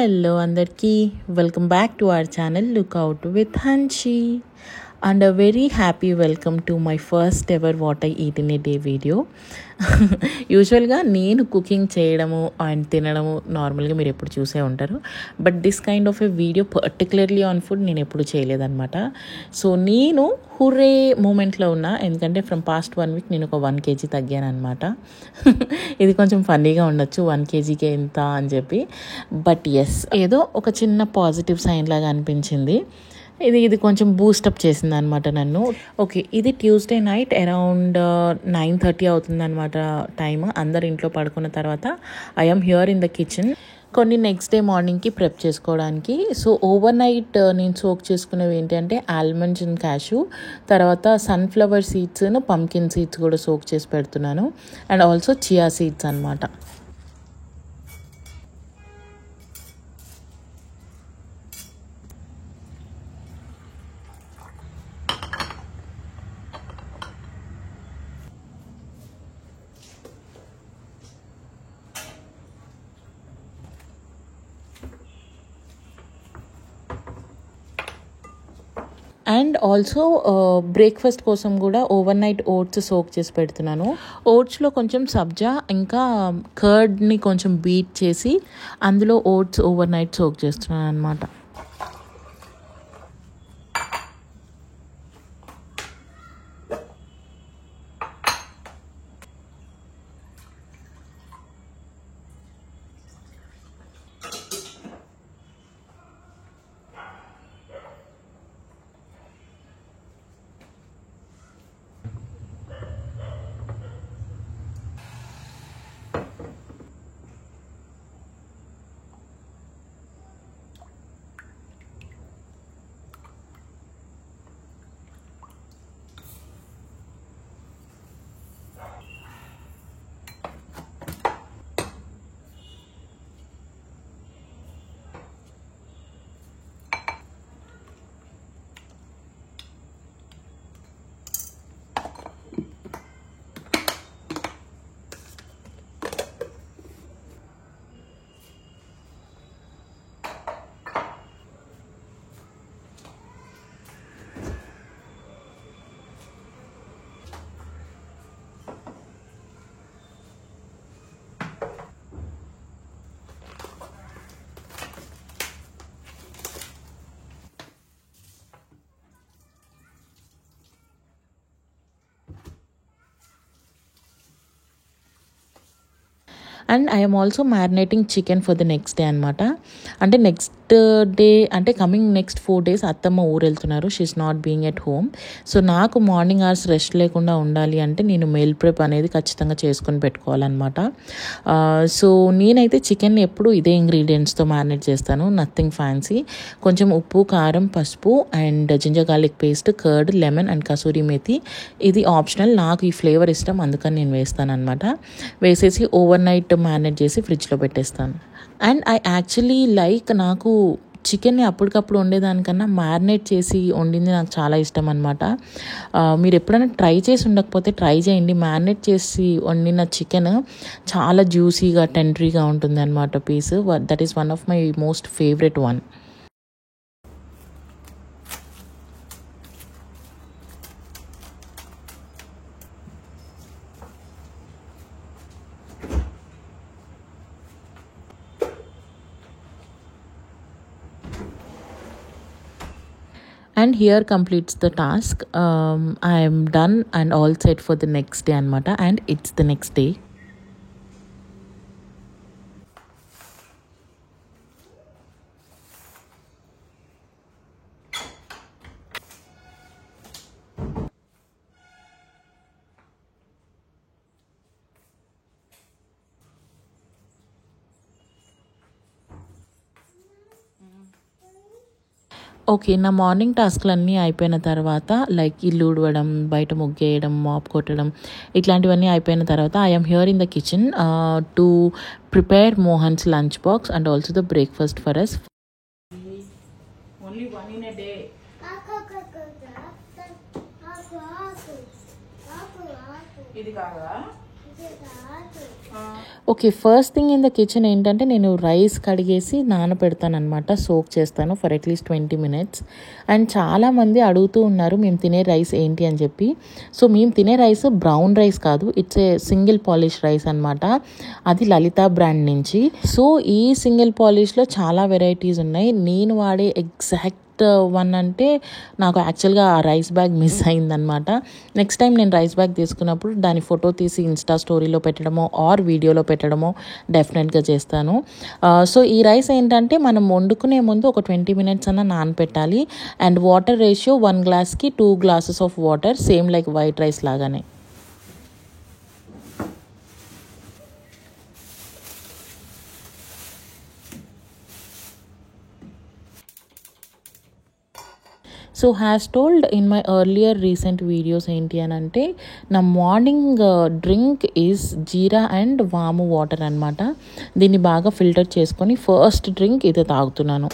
Hello Andarki, welcome back to our channel Look Out with Hanshi, and a very happy welcome to my first ever What I Eat in a Day video. యూజువల్గా నేను cooking చేయడము and తినడము నార్మల్గా మీరు ఎప్పుడు చూసే ఉంటారు, but this kind of a video particularly on food నేను ఎప్పుడు చేయలేదన్నమాట. సో నేను హుర్రే మూమెంట్లో ఉన్నా, ఎందుకంటే ఫ్రమ్ పాస్ట్ 1 వీక్ నేను ఒక 1 kg తగ్గాను అనమాట. ఇది కొంచెం ఫన్నీగా ఉండొచ్చు 1 kgకే ఎంత అని చెప్పి, బట్ ఎస్ ఏదో ఒక చిన్న పాజిటివ్ సైన్ లాగా అనిపించింది. ఇది కొంచెం బూస్టప్ చేసింది అనమాట నన్ను. ఓకే, ఇది ట్యూస్డే నైట్ అరౌండ్ 9:30 అవుతుందన్నమాట టైమ్. అందరు ఇంట్లో పడుకున్న తర్వాత I'm here in the kitchen కొన్ని నెక్స్ట్ డే మార్నింగ్కి ప్రెప్ చేసుకోవడానికి. సో ఓవర్ నైట్ నేను సోక్ చేసుకునేవి ఏంటంటే ఆల్మండ్స్ అండ్ క్యాషూ, తర్వాత సన్ఫ్లవర్ సీడ్స్, పంకిన్ సీడ్స్ కూడా సోక్ చేసి పెడుతున్నాను, అండ్ ఆల్సో చియా సీడ్స్ అనమాట. అండ్ ఆల్సో బ్రేక్ఫాస్ట్ కోసం కూడా ఓవర్ నైట్ ఓట్స్ సోక్ చేసి పెడుతున్నాను. ఓట్స్లో కొంచెం సబ్జా ఇంకా కర్డ్ని కొంచెం బీట్ చేసి అందులో ఓట్స్ ఓవర్ నైట్ సోక్ చేస్తున్నాను అనమాట. And I'm also marinating chicken for the next day అనమాట. అంటే నెక్స్ట్ డే అంటే కమింగ్ నెక్స్ట్ 4 days అత్తమ్మ ఊరు వెళ్తున్నారు. She's not being at home. So నాకు మార్నింగ్ అవర్స్ రెస్ట్ లేకుండా ఉండాలి అంటే నేను మీల్ ప్రెప్ అనేది ఖచ్చితంగా చేసుకొని పెట్టుకోవాలన్నమాట. సో నేనైతే చికెన్ ఎప్పుడు ఇదే ఇంగ్రీడియంట్స్తో మ్యారినేట్ చేస్తాను, నథింగ్ ఫ్యాన్సీ. కొంచెం ఉప్పు, కారం, పసుపు and ginger garlic paste, curd, lemon and kasuri methi. ఇది ఆప్షనల్, నాకు ఈ ఫ్లేవర్ ఇష్టం అందుకని నేను వేస్తాను అనమాట. వేసేసి ఓవర్ నైట్ మ్యారినేట్ చేసి ఫ్రిడ్జ్లో పెట్టేస్తాను. అండ్ ఐ యాక్చువల్లీ నాకు చికెన్ని అప్పటికప్పుడు వండేదానికన్నా మ్యారినేట్ చేసి వండింది నాకు చాలా ఇష్టం అనమాట. మీరు ఎప్పుడైనా ట్రై చేసి ఉండకపోతే ట్రై చేయండి. మ్యారినేట్ చేసి వండిన చికెన్ చాలా జ్యూసీగా టెండరీగా ఉంటుంది అనమాట piece. That is one of my most favourite one. And here completes the task. I am done and all set for the next day anamata, and it's the next day. Okay, నా morning టాస్క్లన్నీ అయిపోయిన తర్వాత like ఇల్లు ఊడవడం, బయట ముగ్గేయడం, MOP కొట్టడం ఇట్లాంటివన్నీ అయిపోయిన తర్వాత I'm here in the kitchen to prepare Mohan's lunch box and also the breakfast for us. Only 1 in a day. ఇది కాదా? Okay, first thing in the kitchen ఏంటంటే నేను రైస్ కడిగేసి నానబెడతాను అనమాట, సోక్ చేస్తాను ఫర్ అట్లీస్ట్ 20 minutes. అండ్ చాలామంది అడుగుతూ ఉన్నారు మేము తినే రైస్ ఏంటి అని చెప్పి. సో మేము తినే రైస్ బ్రౌన్ రైస్ కాదు, it's a single polish rice అనమాట. అది లలిత బ్రాండ్ నుంచి. సో ఈ సింగిల్ పాలిష్లో చాలా వెరైటీస్ ఉన్నాయి. నేను వాడే ఎగ్జాక్ట్ వన్ అంటే నాకు యాక్చువల్గా ఆ రైస్ బ్యాగ్ మిస్ అయిందనమాట. నెక్స్ట్ టైం నేను రైస్ బ్యాగ్ తీసుకున్నప్పుడు దాని ఫోటో తీసి ఇన్స్టా స్టోరీలో పెట్టడమో ఆర్ వీడియోలో పెట్టడమో డెఫినెట్గా చేస్తాను. సో ఈ రైస్ ఏంటంటే మనం వండుకునే ముందు ఒక 20 minutes అన్న నానపెట్టాలి. అండ్ వాటర్ రేషియో 1 glassకి 2 glasses of water, same like white rice లాగానే. So has told in my earlier recent videos ఏంటి అని అంటే నా morning drink is jeera and vamu water అనమాట. దీన్ని బాగా ఫిల్టర్ చేసుకొని ఫస్ట్ డ్రింక్ ఇదే తాగుతున్నాను.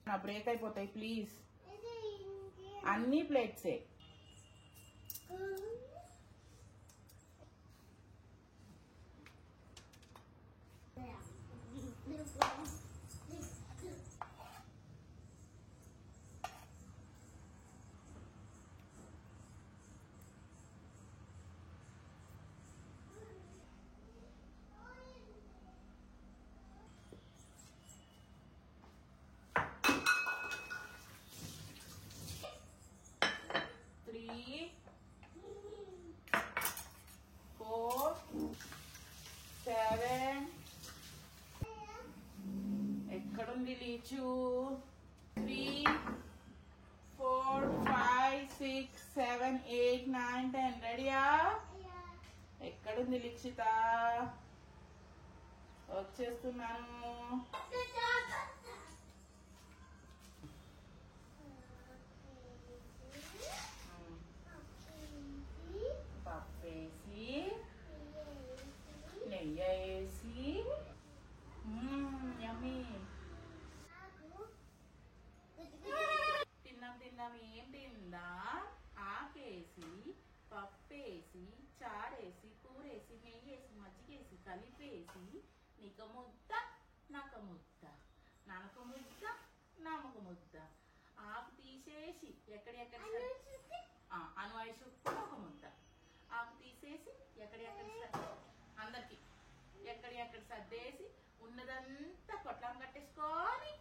నా బ్రేక్ అయిపోతాయి ప్లీజ్. అన్ని ప్లేట్సే. ఎక్కడుంది లీచు? 3 4 5 6 7 8 9 10. రెడీయా? ఎక్కడుంది లిక్షిత? వచ్చేస్తున్నాను. పప్పేసి నెయ్యి వేసి యమ్మీ. తిన్నాం ఏం తిందా? ఆకేసి పప్పేసి చారేసి కూరేసి నెయ్యేసి మజ్జిగేసి కలిపేసి నీకు ముద్ద నాకు ముద్ద, నానకు ముద్ద నామకు ముద్ద. ఆకు తీసేసి ఎక్కడెక్కడ అనువైసు ఒక ముద్ద. ఆకు తీసేసి ఎక్కడెక్కడ అందరికి ఎక్కడెక్కడ సర్దేసి ఉన్నదంతా పొట్లం కట్టేసుకొని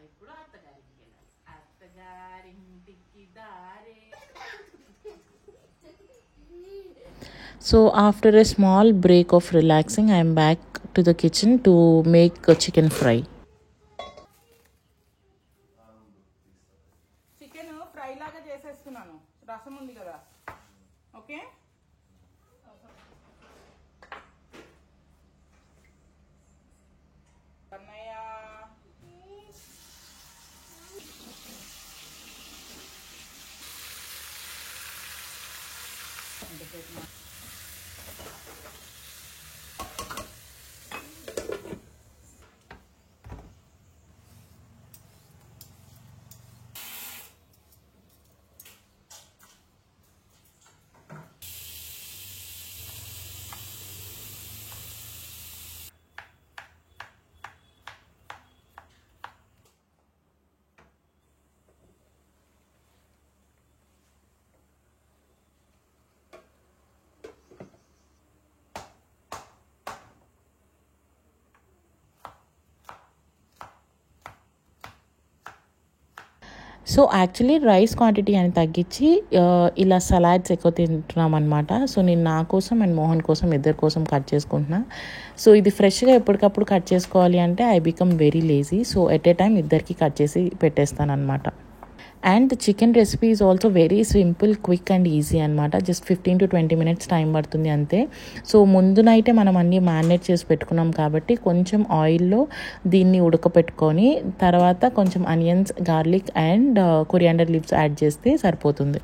ఇప్పుడు అత్తగారికి వెళ్ళాలి. అత్తగారింటికి దారే. So after a small break of relaxing, I am back to the kitchen to make a chicken fry. Chicken fry లాగా చేసేస్తున్నాను. రసం ఉంది కదా, ఓకే. అన్నయ్య సో యాక్చువల్లీ రైస్ క్వాంటిటీ అని తగ్గించి ఇలా సలాడ్స్ ఎక్కువ తింటున్నాం అనమాట. సో నేను నా కోసం అండ్ మోహన్ కోసం ఇద్దరి కోసం కట్ చేసుకుంటున్నా. సో ఇది ఫ్రెష్గా ఎప్పటికప్పుడు కట్ చేసుకోవాలి అంటే I become very lazy. So at a time ఇద్దరికి కట్ చేసి పెట్టేస్తాను అనమాట. And the chicken recipe is also very simple, quick and easy అనమాట. జస్ట్ 15 to 20 minutes టైం పడుతుంది అంతే. సో ముందునైతే మనం అన్నీ మ్యారినేట్ చేసి పెట్టుకున్నాం కాబట్టి కొంచెం ఆయిల్లో దీన్ని ఉడకపెట్టుకొని తర్వాత కొంచెం onions, garlic and coriander leaves add చేస్తే సరిపోతుంది.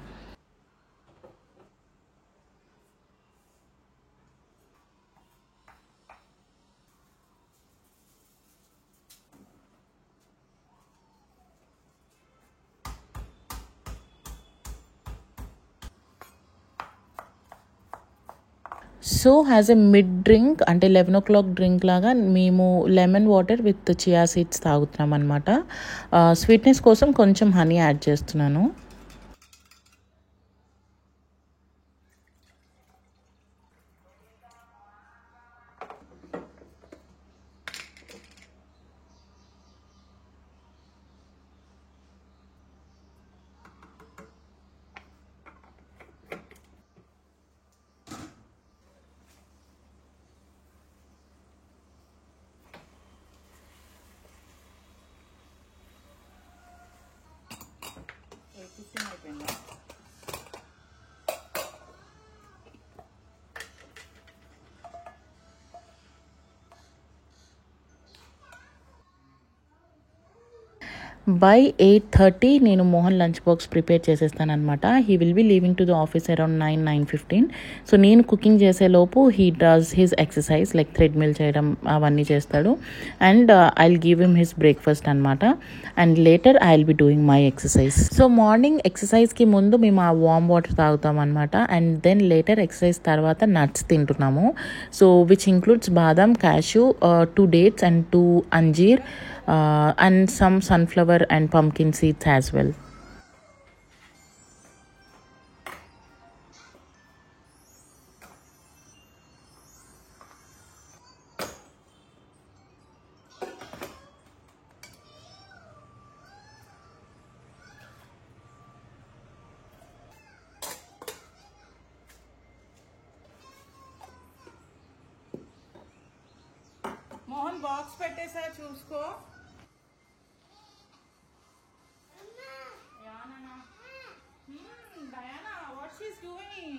So as a mid drink అంటే 11 o'clock డ్రింక్ లాగా మేము lemon water with chia seeds తాగుతున్నాం అనమాట. స్వీట్నెస్ కోసం కొంచెం హనీ యాడ్ చేస్తున్నాను. అయిపోయిందా? బై 8:30 నేను మోహన్ లంచ్ బాక్స్ ప్రిపేర్ చేసేస్తాను అనమాట. He will be leaving to the office around 9-9:15. So నేను కుకింగ్ చేసేలోపు he does his exercise like treadmill చేయడం అవన్నీ చేస్తాడు. And I will give him his breakfast అనమాట. And later I will be doing my exercise. So morning ఎక్సర్సైజ్కి ముందు మేము ఆ వామ్ వాటర్ తాగుతాం అనమాట. అండ్ దెన్ లేటర్ ఎక్సర్సైజ్ తర్వాత నట్స్ తింటున్నాము. So which includes badam, cashew, 2 dates and 2 anjeer and some sunflower and pumpkin seeds as well. Mohan box పెట్టేసా చూసుకో. Diana, what she's doing?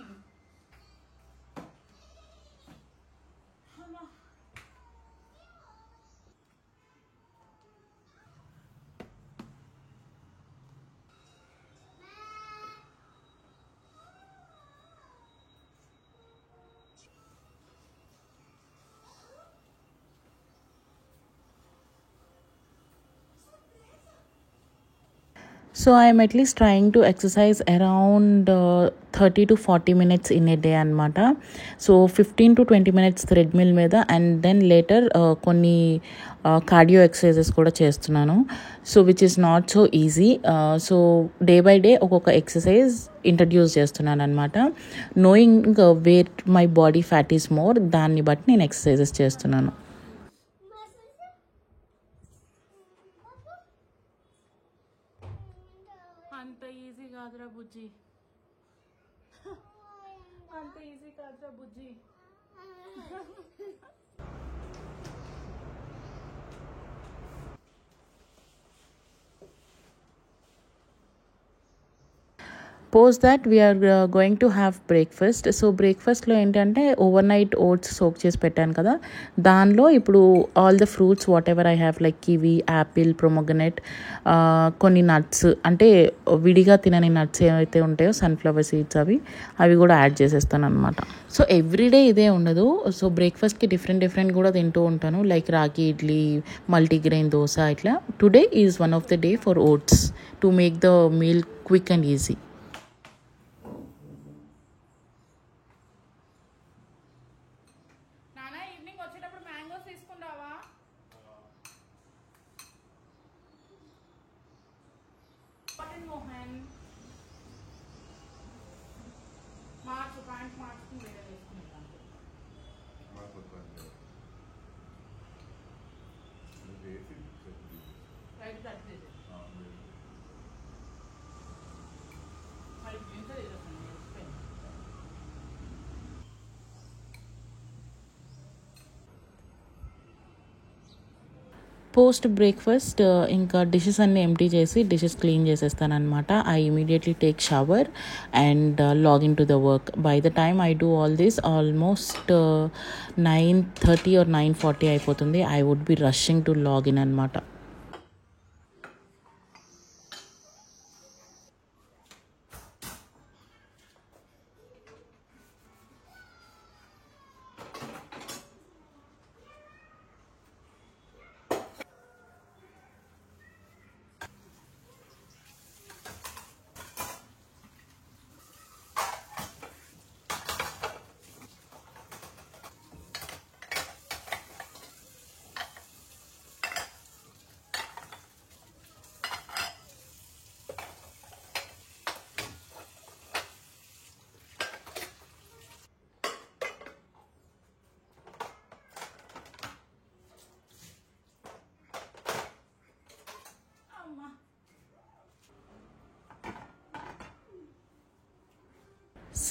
So I am at least trying to exercise around 30 to 40 minutes in a day అనమాట. So 15 to 20 minutes treadmill మీద and then later కొన్ని cardio exercises కూడా చేస్తున్నాను. So which is not so easy. So day by day ఒక్కొక్క exercise introduce చేస్తున్నాను అనమాట. Knowing where my body fat is more, దాన్ని బట్టి నేను ఎక్సర్సైజెస్ చేస్తున్నాను. అంత ఈజీ కాదురా బుజ్జి, అంత ఈజీ కాదురా బుజ్జి. Post that we're going to have breakfast. So బ్రేక్ఫాస్ట్లో ఏంటంటే ఓవర్ నైట్ ఓట్స్ సోక్ చేసి పెట్టాను కదా, దానిలో ఇప్పుడు all the fruits whatever I have like kiwi, apple, pomegranate, కొన్ని నట్స్ అంటే విడిగా తినని నట్స్ ఏవైతే ఉంటాయో సన్ఫ్లవర్ సీడ్స్ అవి కూడా యాడ్ చేసేస్తాను అనమాట. సో ఎవ్రీడే ఇదే ఉండదు. సో బ్రేక్ఫాస్ట్కి డిఫరెంట్ కూడా తింటూ ఉంటాను లైక్ రాగి ఇడ్లీ, మల్టీగ్రెయిన్ దోశ ఇట్లా. Today is one of the day for oats to make the meal quick and easy. మార్చు ప్యాంట్ మార్చుకుని వేరే వేసుకుంటాను. రైట్ కట్ చేసి పోస్ట్ బ్రేక్ఫాస్ట్ ఇంకా డిషెస్ అన్నీ ఎంటీ చేసి డిషెస్ క్లీన్ చేసేస్తాను అనమాట. I immediately take shower and log in to the work. By the time I do all this almost 9:30 or 9:40 అయిపోతుంది. I would be rushing to log in అనమాట.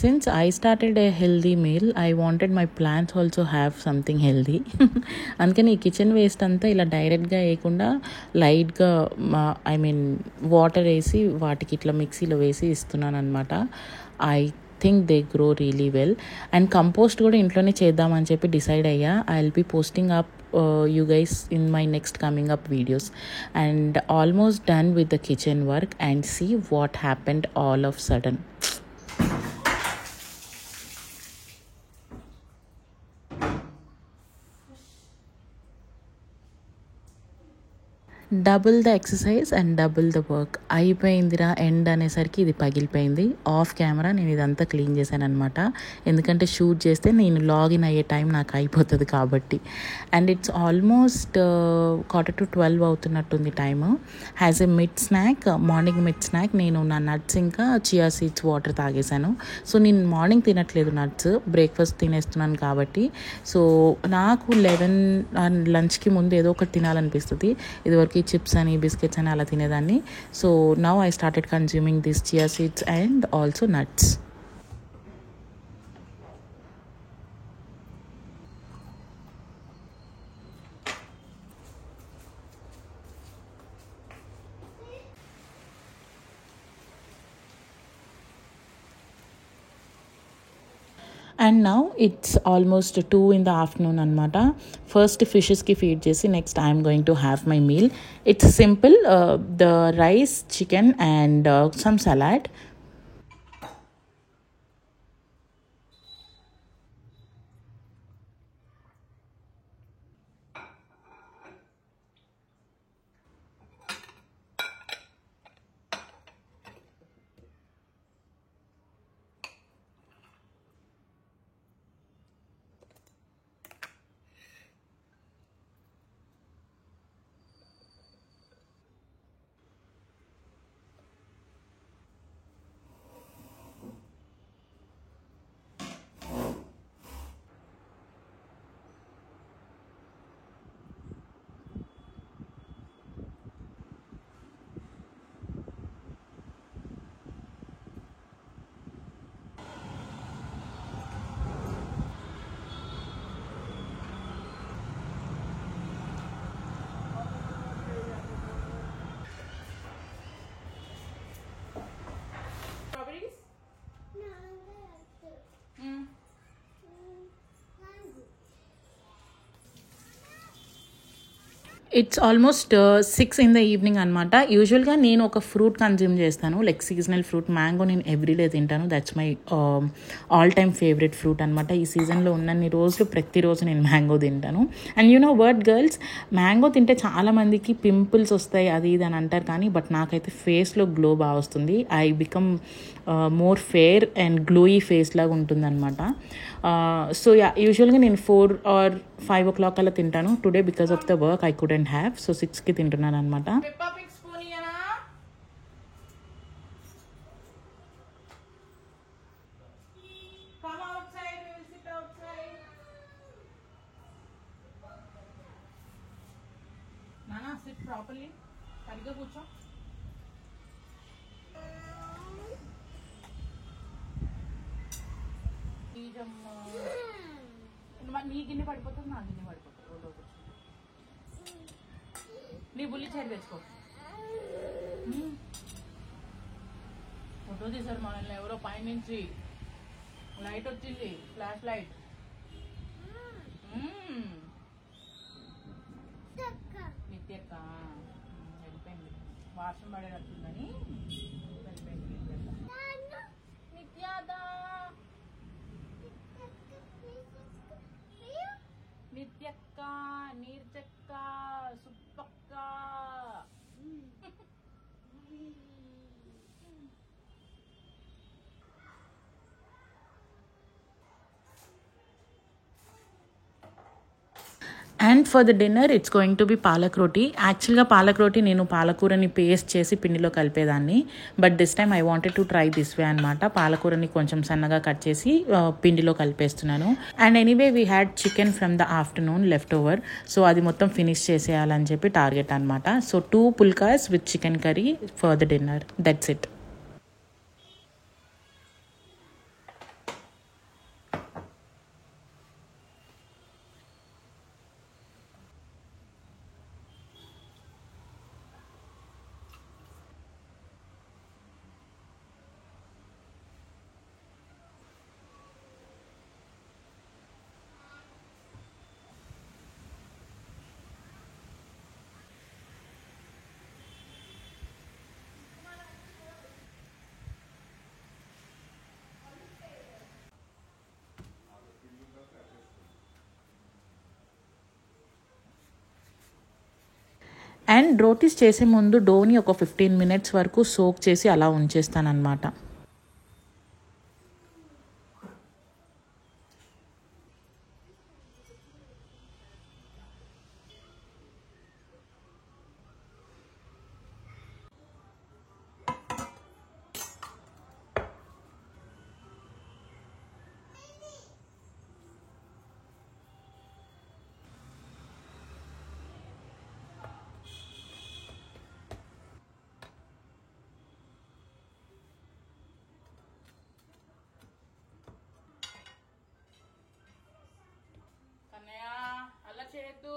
Since I started a healthy meal, I wanted my plants also have something healthy. అందుకని ఈ kitchen waste అంతా ఇలా డైరెక్ట్గా వేయకుండా లైట్గా water వేసి వాటికి ఇట్లా మిక్సీలో వేసి ఇస్తున్నాను అనమాట. I think they grow really well. And compost కూడా ఇంట్లోనే చేద్దామని చెప్పి డిసైడ్ అయ్యా. I will be posting up you guys in my next coming up videos. And almost done with the kitchen work, and see what happened all of sudden. Double the exercise and double the work. అయిపోయిందిరా end అనేసరికి ఇది పగిలిపోయింది. Of camera నేను ఇదంతా clean చేశాను అనమాట. ఎందుకంటే shoot చేస్తే నేను లాగిన్ అయ్యే టైం నాకు అయిపోతుంది కాబట్టి. అండ్ ఇట్స్ ఆల్మోస్ట్ 11:45 అవుతున్నట్టుంది time. Has a mid snack, morning mid snack నేను నా నట్స్ ఇంకా చియా సీడ్స్ వాటర్ తాగేశాను. సో నేను మార్నింగ్ తినట్లేదు నట్స్, బ్రేక్ఫాస్ట్ తినేస్తున్నాను కాబట్టి. సో నాకు 11 లంచ్కి ముందు ఏదో ఒకటి తినాలనిపిస్తుంది. ఇదివరకు చిప్స్ అని బిస్కెట్స్ అని అలా తినేదాన్ని. So now I started consuming this chia seeds and also nuts. And now it's almost 2 in the afternoon అనమాట. ఫస్ట్ ఫిషెస్కి ఫీడ్ చేసి next I'm going to have my meal. It's simple, the rice, chicken and some salad. It's almost 6 in the evening అనమాట. యూజువల్గా నేను ఒక fruit consume చేస్తాను, like seasonal fruit. Mango నేను everyday తింటాను. That's my all time favourite fruit అనమాట. ఈ సీజన్లో ఉన్నన్ని రోజులు ప్రతిరోజు నేను మ్యాంగో తింటాను. And you know word girls, mango తింటే చాలామందికి పింపుల్స్ వస్తాయి అది ఇది అని అంటారు, కానీ బట్ నాకైతే ఫేస్లో గ్లో బాగా వస్తుంది. I become more fair and glowy face లాగా ఉంటుందన్నమాట. సో యా, యూజువల్గా నేను 4 or 5 o'clock అలా తింటాను. Today because of the work I couldn't have, so 6కి తింటున్నాను అనమాట. సరిగ్గా కూర్చో. నీ గిన్నె పడిపోతుంది, నా గిన్నె పడిపోతుంది. నీ బుల్లి చైర్ తెచ్చుకో. ఫోటో తీసారు మనల్ని ఎవరో పైనుంచి. లైట్ వచ్చింది, ఫ్లాష్ లైట్. నిత్యక్క వెళ్ళిపోయింది, వర్షం పడేటట్టుందని వెళ్ళిపోయింది. నిత్యాదా నిత్యక్క, నీర్చక్క, సుప్పక్క. And for the dinner it's going to be palak roti. యాక్చువల్గా పాలక్ రోటీ నేను పాలకూరని పేస్ట్ చేసి పిండిలో కలిపేదాన్ని, but this time I wanted to try this way అనమాట. పాలకూరని కొంచెం సన్నగా కట్ చేసి పిండిలో కలిపేస్తున్నాను. And anyway we had chicken from the afternoon left over, so అది మొత్తం ఫినిష్ చేసేయాలని చెప్పి టార్గెట్ అనమాట. So 2 phulkas with chicken curry for the dinner, that's it. And rotis చేసే ముందు డోని ఒక 15 minutes వరకు సోక్ చేసి అలా ఉంచేస్తానన్నమాట. అలా చేయొద్దు.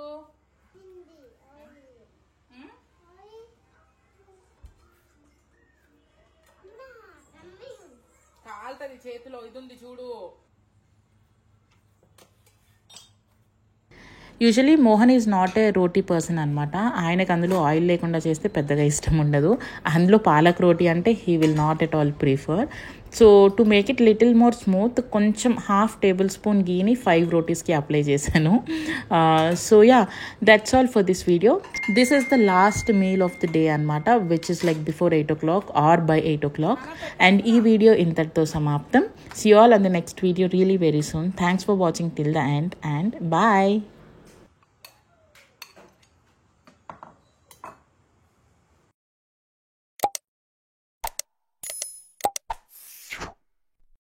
కాలుతుంది చేతిలో, ఇది ఉంది చూడు. Usually Mohan is not a roti person అనమాట. ఆయనకు అందులో ఆయిల్ లేకుండా చేస్తే పెద్దగా ఇష్టం ఉండదు. అందులో పాలక్ రోటీ అంటే he will not at all prefer. So to make it little more smooth కొంచెం 1/2 tablespoon గీని 5 రోటీస్కి అప్లై చేశాను. So yeah, that's all for this video. This is the last meal of the day అనమాట, which is like before 8 o'clock or by 8 o'clock. And ఈ video ఇంతటితో సమాప్తం. See you all on the next video really very soon. Thanks for watching till the end and bye.